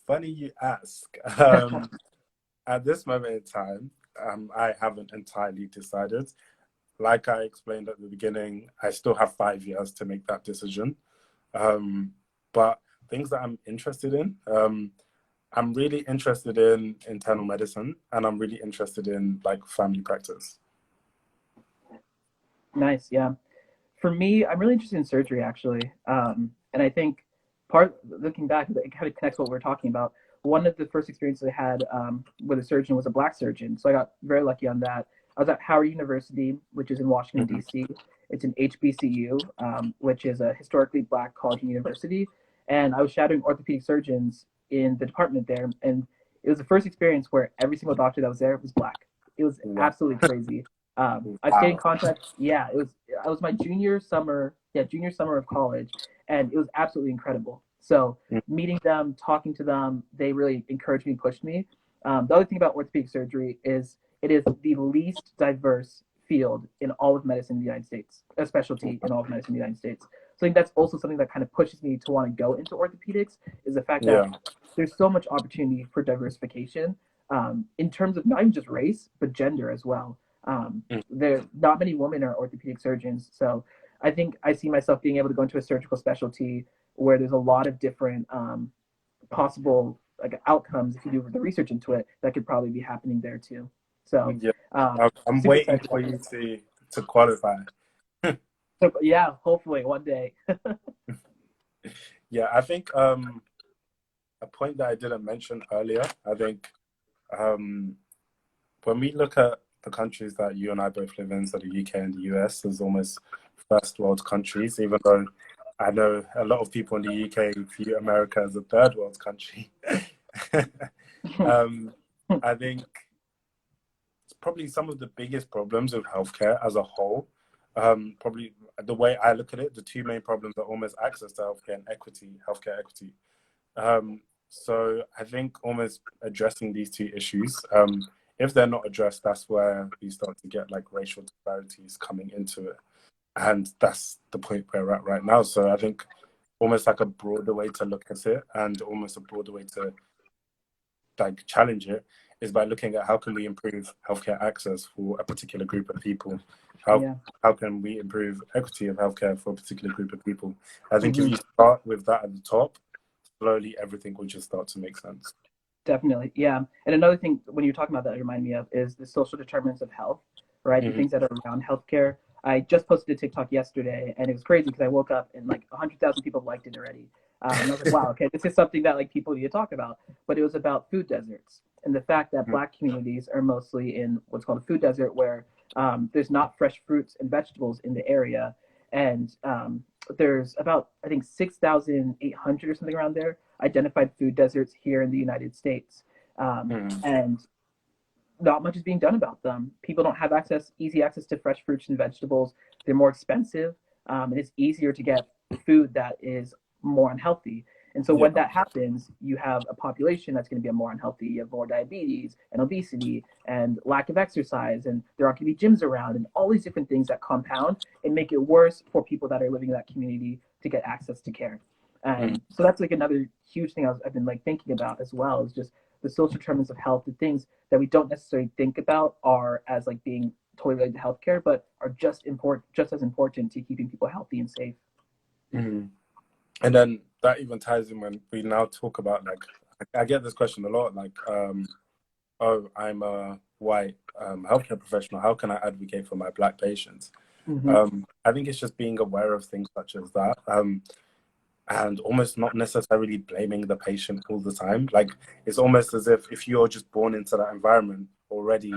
Funny you ask. At this moment in time, I haven't entirely decided. Like I explained at the beginning, I still have 5 years to make that decision. But things that I'm interested in, I'm really interested in internal medicine, and I'm really interested in like family practice. Nice, yeah. For me, I'm really interested in surgery actually, and I think looking back, it kind of connects what we're talking about. One of the first experiences I had with a surgeon was a Black surgeon, so I got very lucky on that. I was at Howard University, which is in Washington, Mhm. D.C. It's an HBCU, which is a historically black college and university. And I was shadowing orthopedic surgeons in the department there. And it was the first experience where every single doctor that was there was black. It was Wow. absolutely crazy. I stayed in Wow. contact. Yeah, I was my junior summer. Yeah, junior summer of college, and it was absolutely incredible. So meeting them, talking to them, they really encouraged me, pushed me. The other thing about orthopedic surgery is it is the least diverse field in all of medicine in the United States, a specialty in all of medicine in the United States. So I think that's also something that kind of pushes me to want to go into orthopedics is the fact that Yeah. there's so much opportunity for diversification in terms of not even just race, but gender as well. Mm. There not many women are orthopedic surgeons, so I think I see myself being able to go into a surgical specialty where there's a lot of different possible like outcomes if you do the research into it that could probably be happening there too. So Yeah. I'm super waiting excited for about you that. to qualify. So, yeah, hopefully one day. Yeah, I think a point that I didn't mention earlier, I think um, when we look at the countries that you and I both live in, so the UK and the US, as almost first world countries, even though I know a lot of people in the UK view America as a third world country. um, I think it's probably some of the biggest problems of healthcare as a whole. Probably the way I look at it, the two main problems are almost access to healthcare and equity, healthcare equity. So I think almost addressing these two issues, if they're not addressed, that's where you start to get like racial disparities coming into it. And that's the point where we're at right now. So I think almost like a broader way to look at it and almost a broader way to like challenge it is by looking at how can we improve healthcare access for a particular group of people. How Yeah. how can we improve equity of healthcare for a particular group of people? I think if Hmm. you start with that at the top, slowly everything will just start to make sense. Definitely. Yeah. And another thing when you're talking about that, it reminded me of is the social determinants of health, right? The Hmm. things that are around healthcare. I just posted a TikTok yesterday, and it was crazy because I woke up and like 100,000 people liked it already. And I was like, wow, okay, this is something that like people need to talk about. But it was about food deserts and the fact that Black communities are mostly in what's called a food desert, where there's not fresh fruits and vegetables in the area, and there's about I think 6,800 or something around there identified food deserts here in the United States, and not much is being done about them. People don't have easy access to fresh fruits and vegetables. They're more expensive, and it's easier to get food that is more unhealthy. And so Yeah. when that happens, you have a population that's going to be more unhealthy. You have more diabetes and obesity and lack of exercise, and there aren't going to be gyms around, and all these different things that compound and make it worse for people that are living in that community to get access to care. Mm. And so that's like another huge thing I've been like thinking about as well is just the social determinants of health, the things that we don't necessarily think about are as like being totally related to healthcare, but are just as important to keeping people healthy and safe. Mm. And then that even ties in when we now talk about like I get this question a lot, like oh, I'm a white healthcare professional. How can I advocate for my Black patients? Mm-hmm. I think it's just being aware of things such as that. And almost not necessarily blaming the patient all the time. Like it's almost as if you're just born into that environment already,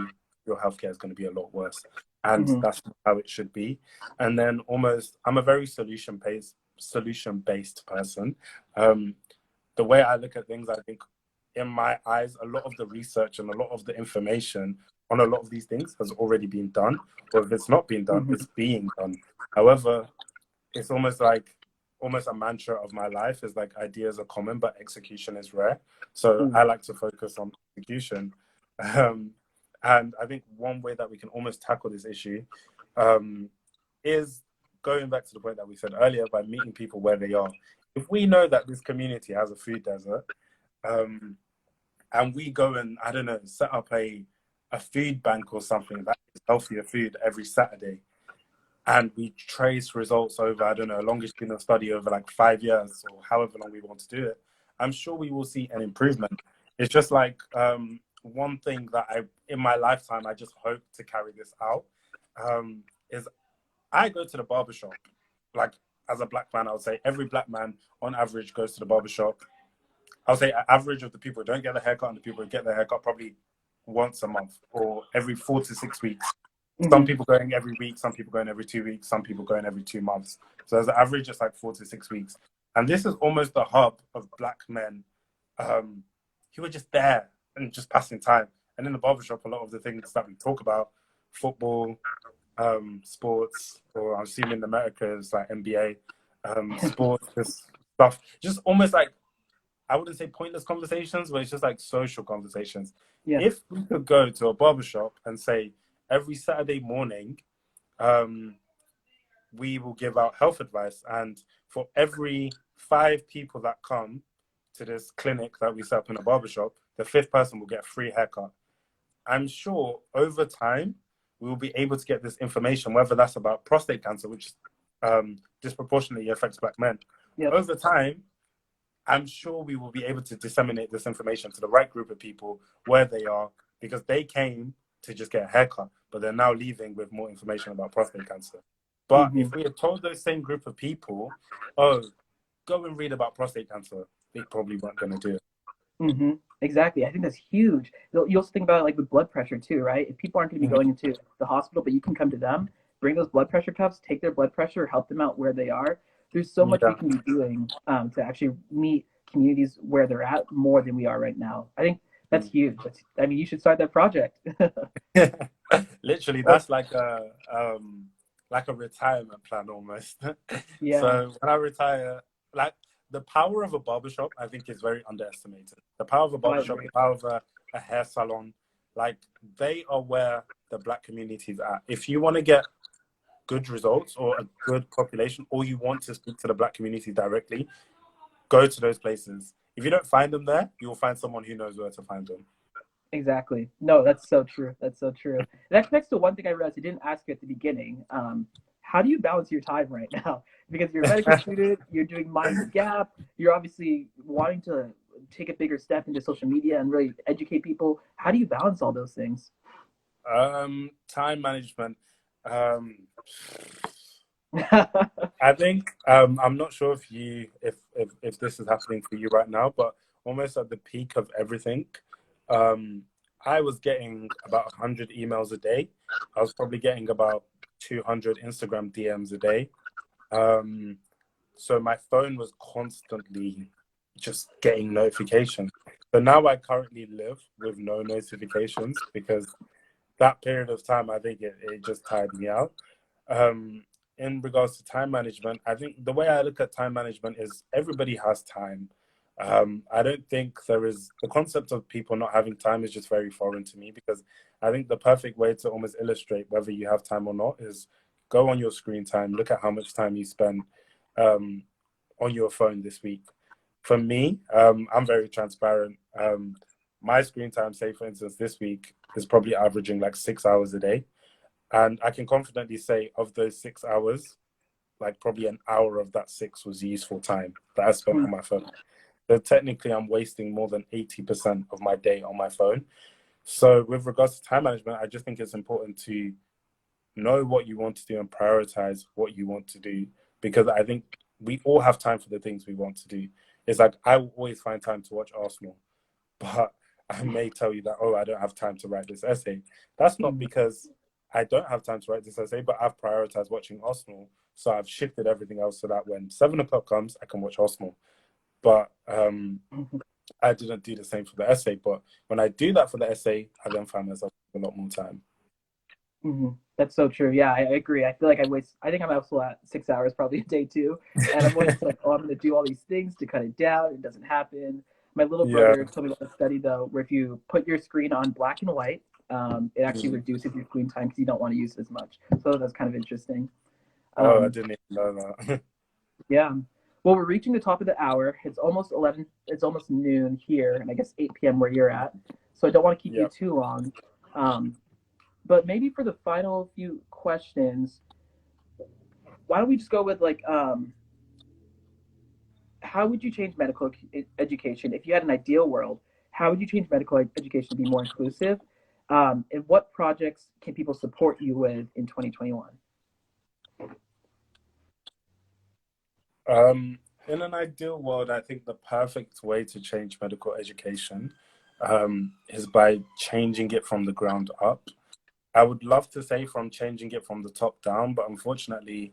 your healthcare is going to be a lot worse, and Mm-hmm. that's how it should be. And then almost, I'm a very solution based person. Um, the way I look at things, I think, in my eyes, a lot of the research and a lot of the information on a lot of these things has already been done, or if it's not being done, Mm-hmm. it's being done. However, it's almost like almost a mantra of my life is like ideas are common but execution is rare, so Mm-hmm. I like to focus on execution. um, and I think one way that we can almost tackle this issue um, is going back to the point that we said earlier by meeting people where they are. If we know that this community has a food desert, um, and we go and I don't know set up a food bank or something that is healthier food every Saturday, and we trace results over, I don't know, a longitudinal study over like 5 years or however long we want to do it, I'm sure we will see an improvement. It's just like one thing that in my lifetime, I just hope to carry this out is I go to the barbershop. Like, as a Black man, I would say every Black man on average goes to the barbershop. I would say an average of the people who don't get their haircut and the people who get their haircut probably once a month or every 4 to 6 weeks. Some Hmm. people going every week, some people going every 2 weeks, some people going every 2 months. So as an average, it's like 4 to 6 weeks. And this is almost the hub of Black men who are just there and just passing time. And in the barbershop, a lot of the things that we talk about, football, sports, or I'm assuming in America is like NBA, sports, this stuff, just almost like, I wouldn't say pointless conversations, but it's just like social conversations. Yeah. If we could go to a barbershop and say every Saturday morning, um, we will give out health advice, and for every 5 people that come to this clinic that we set up in a barbershop, the fifth person will get a free haircut. I'm sure over time we will be able to get this information, whether that's about prostate cancer, which disproportionately affects Black men. Yep. Over time, I'm sure we will be able to disseminate this information to the right group of people where they are, because they came to just get a haircut, but they're now leaving with more information about prostate cancer. But Hmm. if we had told those same group of people, oh, go and read about prostate cancer, they probably weren't going to do it. Hmm. Exactly. I think that's huge. You also think about it like with blood pressure too, right? If people aren't going to be Mhm. going into the hospital, but you can come to them, bring those blood pressure cuffs, take their blood pressure, help them out where they are. There's so much we Yeah. can be doing to actually meet communities where they're at more than we are right now. I think that's huge. I mean, you should start that project. Literally, Or that's like a retirement plan almost. yeah. So when I retire, like the power of a barbershop, I think is very underestimated. The power of a Oh, I barbershop, agree. the power of a hair salon, like they are where the Black community is at. If you want to get good results or a good population, or you want to speak to the Black community directly, go to those places. If you don't find them there, you'll find someone who knows where to find them. Exactly. No, that's so true. That's so true. And that connects to one thing I realized I didn't ask you at the beginning. How do you balance your time right now? Because you're a medical student, you're doing Mind Gap, you're obviously wanting to take a bigger step into social media and really educate people. How do you balance all those things? Time management. Um, I think I'm not sure if this is happening for you right now, but almost at the peak of everything, um, I was getting about 100 emails a day. I was probably getting about 200 Instagram DMs a day. Um, so my phone was constantly just getting notifications. So now I currently live with no notifications because that period of time, I think it just tired me out. Um, in regards to time management, I think the way I look at time management is everybody has time. I don't think there is the concept of people not having time is just very foreign to me, because I think the perfect way to almost illustrate whether you have time or not is go on your screen time, look at how much time you spend um, on your phone this week. For me, I'm very transparent. My screen time, say for instance, this week is probably averaging like 6 hours a day. And I can confidently say of those 6 hours, like probably an hour of that six was useful time that I spent on my phone. So technically, I'm wasting more than 80% of my day on my phone. So with regards to time management, I just think it's important to know what you want to do and prioritize what you want to do, because I think we all have time for the things we want to do. It's like I will always find time to watch Arsenal, but I may tell you that, oh, I don't have time to write this essay. That's not because I don't have time to write this essay, but I've prioritized watching Arsenal. So I've shifted everything else so that when 7 o'clock comes, I can watch Arsenal. But I didn't do the same for the essay. But when I do that for the essay, I then find myself with a lot more time. Mm-hmm. That's so true. Yeah, I agree. I feel like I waste. I think I'm also at 6 hours probably a day too, and I'm always like, oh, I'm going to do all these things to cut it down. It doesn't happen. My little Yeah. brother told me about a study though, where if you put your screen on black and white, it actually reduces your screen time because you don't want to use it as much. So that's kind of interesting. Oh, I Um, didn't even know that. yeah. Well, we're reaching the top of the hour. It's almost 11. It's almost noon here, and I guess 8 p.m. where you're at. So I don't want to keep you Yeah. too long. Um, but maybe for the final few questions, why don't we just go with like how would you change medical education if you had an ideal world? How would you change medical education to be more inclusive? And what projects can people support you with in 2021? In an ideal world, I think the perfect way to change medical education is by changing it from the ground up. I would love to say from changing it from the top down, but unfortunately,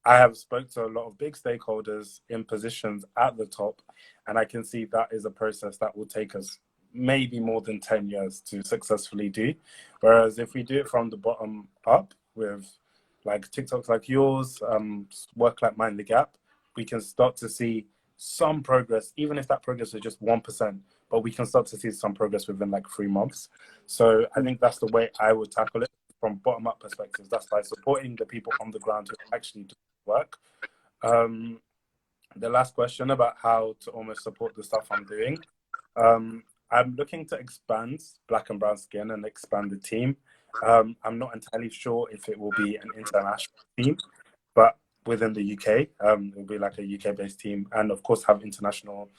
I have spoke to a lot of big stakeholders in positions at the top, and I can see that is a process that will take us maybe more than 10 years to successfully do. Whereas if we do it from the bottom up with like TikToks like yours, work like Mind the Gap, we can start to see some progress, even if that progress is just 1%, but we can start to see some progress within like 3 months. So I think that's the way I would tackle it from bottom up perspectives. That's by supporting the people on the ground who actually do work. Um, the last question about how to almost support the stuff I'm doing. I'm looking to expand Black and Brown Skin and expand the team. I'm not entirely sure if it will be an international team, but within the UK, it will be like a UK-based team, and of course have international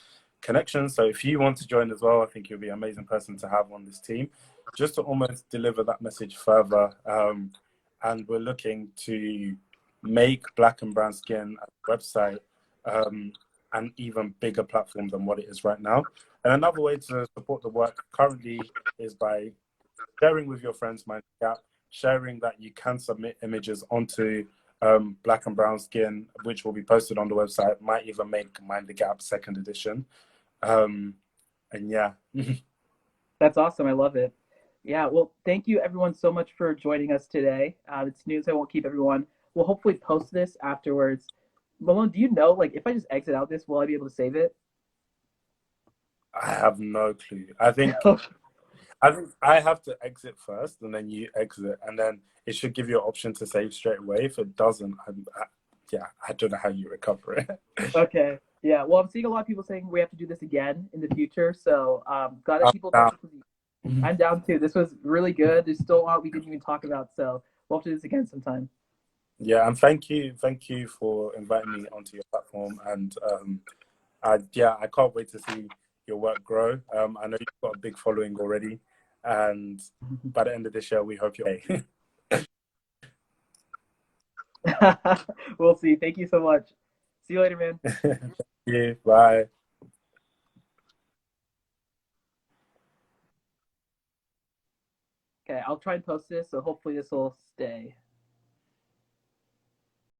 connections. So if you want to join as well, I think you'll be an amazing person to have on this team, just to almost deliver that message further. And we're looking to make Black and Brown Skin a website an even bigger platform than what it is right now. And another way to support the work currently is by sharing with your friends Mind the Gap, sharing that you can submit images onto Black and Brown Skin, which will be posted on the website, might even make Mind the Gap second edition. And yeah. That's awesome. I love it. Yeah. Well, thank you everyone so much for joining us today. It's news. I won't keep everyone. We'll hopefully post this afterwards. Malone, do you know, like, if I just exit out this, will I be able to save it? I have no clue. I think I have to exit first, and then you exit, and then it should give you an option to save straight away. If it doesn't, yeah, I don't know how you recover it. Okay. Yeah. Well, I'm seeing a lot of people saying we have to do this again in the future. So glad that I'm people thought down. this was. I'm down too. This was really good. There's still a lot we didn't even talk about. So we'll have to do this again sometime. Yeah, and thank you for inviting me onto your platform, and I can't wait to see your work grow. I know you've got a big following already, and by the end of this year, we hope you're okay. We'll see. Thank you so much. See you later, man. Thank you. Bye. Okay, I'll try and post this. So hopefully this will stay.